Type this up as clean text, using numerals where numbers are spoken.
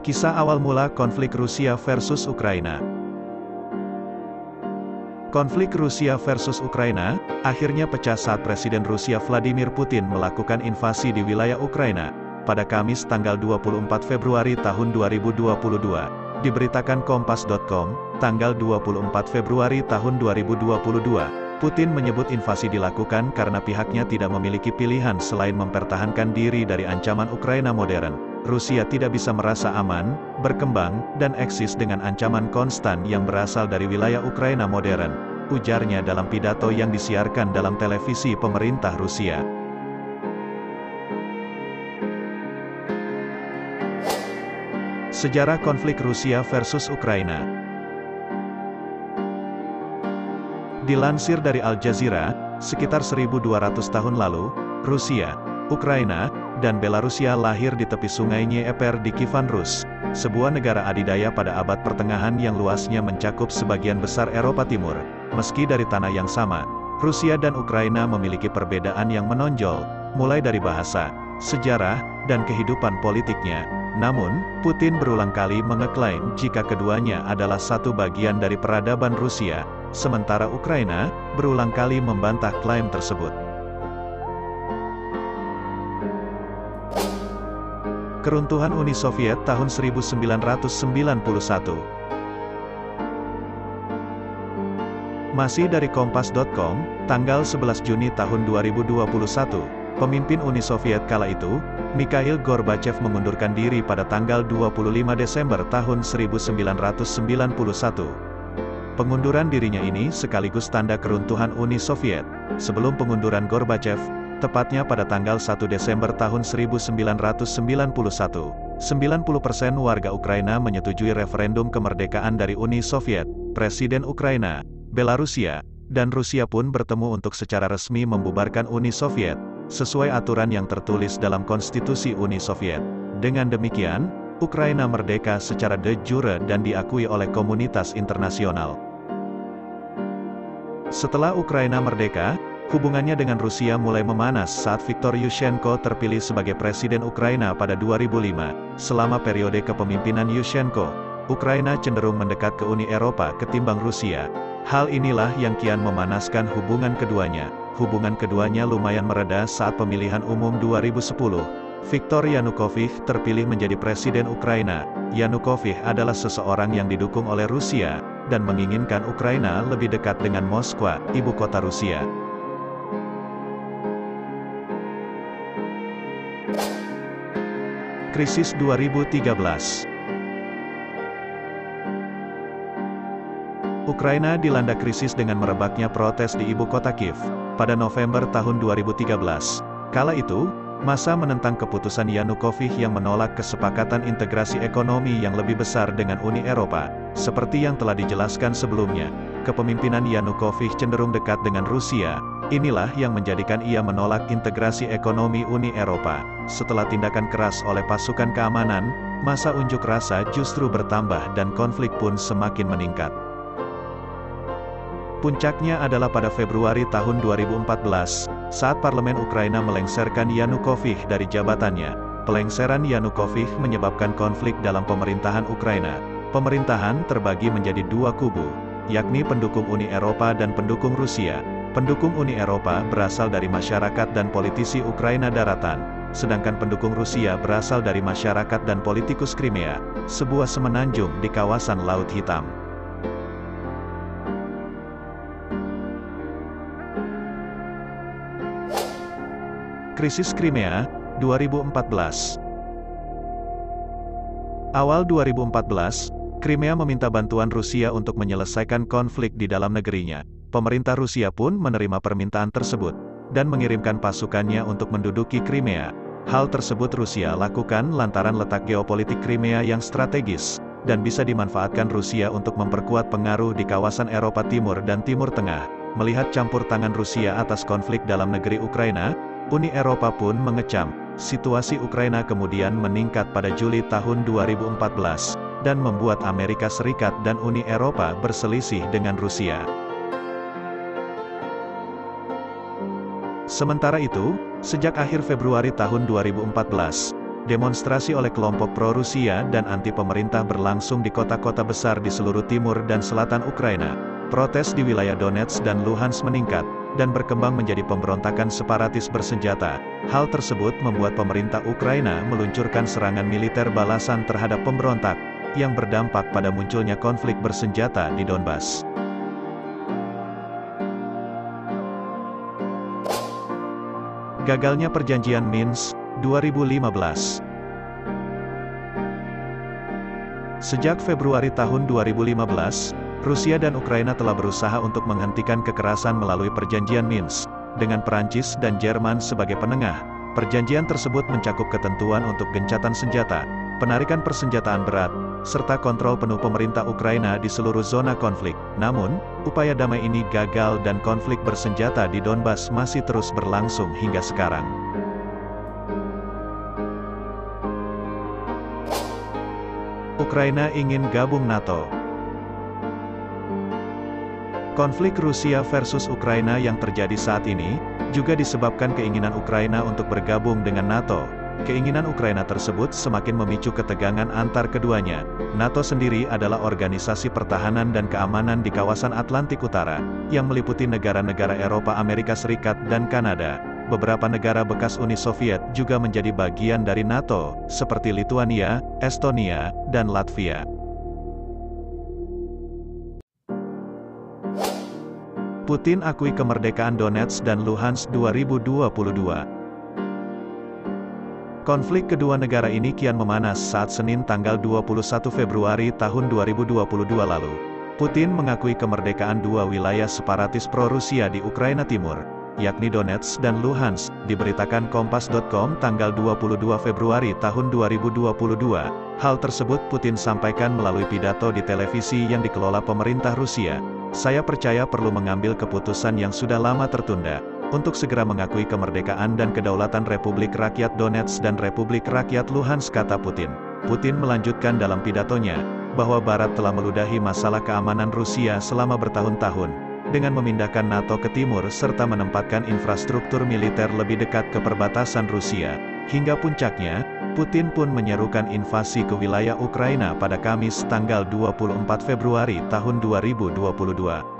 Kisah awal mula konflik Rusia versus Ukraina. Konflik Rusia versus Ukraina akhirnya pecah saat Presiden Rusia Vladimir Putin melakukan invasi di wilayah Ukraina pada Kamis tanggal 24 Februari tahun 2022. Diberitakan Kompas.com, tanggal 24 Februari tahun 2022, Putin menyebut invasi dilakukan karena pihaknya tidak memiliki pilihan selain mempertahankan diri dari ancaman Ukraina modern. Rusia tidak bisa merasa aman, berkembang, dan eksis dengan ancaman konstan yang berasal dari wilayah Ukraina modern, ujarnya dalam pidato yang disiarkan dalam televisi pemerintah Rusia. Sejarah konflik Rusia versus Ukraina. Dilansir dari Al Jazeera, sekitar 1200 tahun lalu, Rusia, Ukraina, dan Belarusia lahir di tepi sungai Dnieper di Kievan Rus, sebuah negara adidaya pada abad pertengahan yang luasnya mencakup sebagian besar Eropa Timur. Meski dari tanah yang sama, Rusia dan Ukraina memiliki perbedaan yang menonjol, mulai dari bahasa, sejarah, dan kehidupan politiknya. Namun, Putin berulang kali mengeklaim jika keduanya adalah satu bagian dari peradaban Rusia, sementara Ukraina berulang kali membantah klaim tersebut. Keruntuhan Uni Soviet tahun 1991. Masih dari Kompas.com, tanggal 11 Juni tahun 2021, pemimpin Uni Soviet kala itu, Mikhail Gorbachev mengundurkan diri pada tanggal 25 Desember tahun 1991. Pengunduran dirinya ini sekaligus tanda keruntuhan Uni Soviet. Sebelum pengunduran Gorbachev, tepatnya pada tanggal 1 Desember tahun 1991, 90% warga Ukraina menyetujui referendum kemerdekaan dari Uni Soviet. Presiden Ukraina, Belarusia, dan Rusia pun bertemu untuk secara resmi membubarkan Uni Soviet, sesuai aturan yang tertulis dalam konstitusi Uni Soviet. Dengan demikian, Ukraina merdeka secara de jure dan diakui oleh komunitas internasional. Setelah Ukraina merdeka, hubungannya dengan Rusia mulai memanas saat Viktor Yushchenko terpilih sebagai Presiden Ukraina pada 2005. Selama periode kepemimpinan Yushchenko, Ukraina cenderung mendekat ke Uni Eropa ketimbang Rusia. Hal inilah yang kian memanaskan hubungan keduanya. Hubungan keduanya lumayan mereda saat pemilihan umum 2010. Viktor Yanukovych terpilih menjadi Presiden Ukraina. Yanukovych adalah seseorang yang didukung oleh Rusia, dan menginginkan Ukraina lebih dekat dengan Moskwa, ibu kota Rusia. Krisis 2013. Ukraina dilanda krisis dengan merebaknya protes di ibu kota Kiev pada November tahun 2013. Kala itu, massa menentang keputusan Yanukovych yang menolak kesepakatan integrasi ekonomi yang lebih besar dengan Uni Eropa. Seperti yang telah dijelaskan sebelumnya, kepemimpinan Yanukovych cenderung dekat dengan Rusia. Inilah yang menjadikan ia menolak integrasi ekonomi Uni Eropa. Setelah tindakan keras oleh pasukan keamanan, massa unjuk rasa justru bertambah dan konflik pun semakin meningkat. Puncaknya adalah pada Februari tahun 2014, saat parlemen Ukraina melengsarkan Yanukovych dari jabatannya. Pelengseran Yanukovych menyebabkan konflik dalam pemerintahan Ukraina. Pemerintahan terbagi menjadi dua kubu, yakni pendukung Uni Eropa dan pendukung Rusia. Pendukung Uni Eropa berasal dari masyarakat dan politisi Ukraina daratan, sedangkan pendukung Rusia berasal dari masyarakat dan politikus Crimea, sebuah semenanjung di kawasan Laut Hitam. Krisis Crimea, 2014. Awal 2014, Crimea meminta bantuan Rusia untuk menyelesaikan konflik di dalam negerinya. Pemerintah Rusia pun menerima permintaan tersebut, dan mengirimkan pasukannya untuk menduduki Crimea. Hal tersebut Rusia lakukan lantaran letak geopolitik Crimea yang strategis, dan bisa dimanfaatkan Rusia untuk memperkuat pengaruh di kawasan Eropa Timur dan Timur Tengah. Melihat campur tangan Rusia atas konflik dalam negeri Ukraina, Uni Eropa pun mengecam. Situasi Ukraina kemudian meningkat pada Juli tahun 2014, dan membuat Amerika Serikat dan Uni Eropa berselisih dengan Rusia. Sementara itu, sejak akhir Februari tahun 2014, Demonstrasi oleh kelompok pro-Rusia dan anti-pemerintah berlangsung di kota-kota besar di seluruh timur dan selatan Ukraina. Protes di wilayah Donetsk dan Luhansk meningkat, dan berkembang menjadi pemberontakan separatis bersenjata. Hal tersebut membuat pemerintah Ukraina meluncurkan serangan militer balasan terhadap pemberontak, yang berdampak pada munculnya konflik bersenjata di Donbas. Gagalnya Perjanjian Minsk, 2015. Sejak Februari tahun 2015, Rusia dan Ukraina telah berusaha untuk menghentikan kekerasan melalui Perjanjian Minsk, dengan Perancis dan Jerman sebagai penengah. Perjanjian tersebut mencakup ketentuan untuk gencatan senjata, penarikan persenjataan berat, serta kontrol penuh pemerintah Ukraina di seluruh zona konflik. Namun, upaya damai ini gagal dan konflik bersenjata di Donbas masih terus berlangsung hingga sekarang. Ukraina ingin gabung NATO. Konflik Rusia versus Ukraina yang terjadi saat ini, juga disebabkan keinginan Ukraina untuk bergabung dengan NATO. Keinginan Ukraina tersebut semakin memicu ketegangan antar keduanya. NATO sendiri adalah organisasi pertahanan dan keamanan di kawasan Atlantik Utara, yang meliputi negara-negara Eropa, Amerika Serikat, dan Kanada. Beberapa negara bekas Uni Soviet juga menjadi bagian dari NATO, seperti Lituania, Estonia, dan Latvia. Putin akui kemerdekaan Donetsk dan Luhansk 2022. Konflik kedua negara ini kian memanas saat Senin tanggal 21 Februari tahun 2022 lalu. Putin mengakui kemerdekaan dua wilayah separatis pro-Rusia di Ukraina Timur, yakni Donetsk dan Luhansk, diberitakan Kompas.com tanggal 22 Februari tahun 2022. Hal tersebut Putin sampaikan melalui pidato di televisi yang dikelola pemerintah Rusia. Saya percaya perlu mengambil keputusan yang sudah lama tertunda, untuk segera mengakui kemerdekaan dan kedaulatan Republik Rakyat Donetsk dan Republik Rakyat Luhansk, kata Putin. Putin melanjutkan dalam pidatonya, bahwa Barat telah meludahi masalah keamanan Rusia selama bertahun-tahun, dengan memindahkan NATO ke timur serta menempatkan infrastruktur militer lebih dekat ke perbatasan Rusia. Hingga puncaknya, Putin pun menyerukan invasi ke wilayah Ukraina pada Kamis tanggal 24 Februari tahun 2022.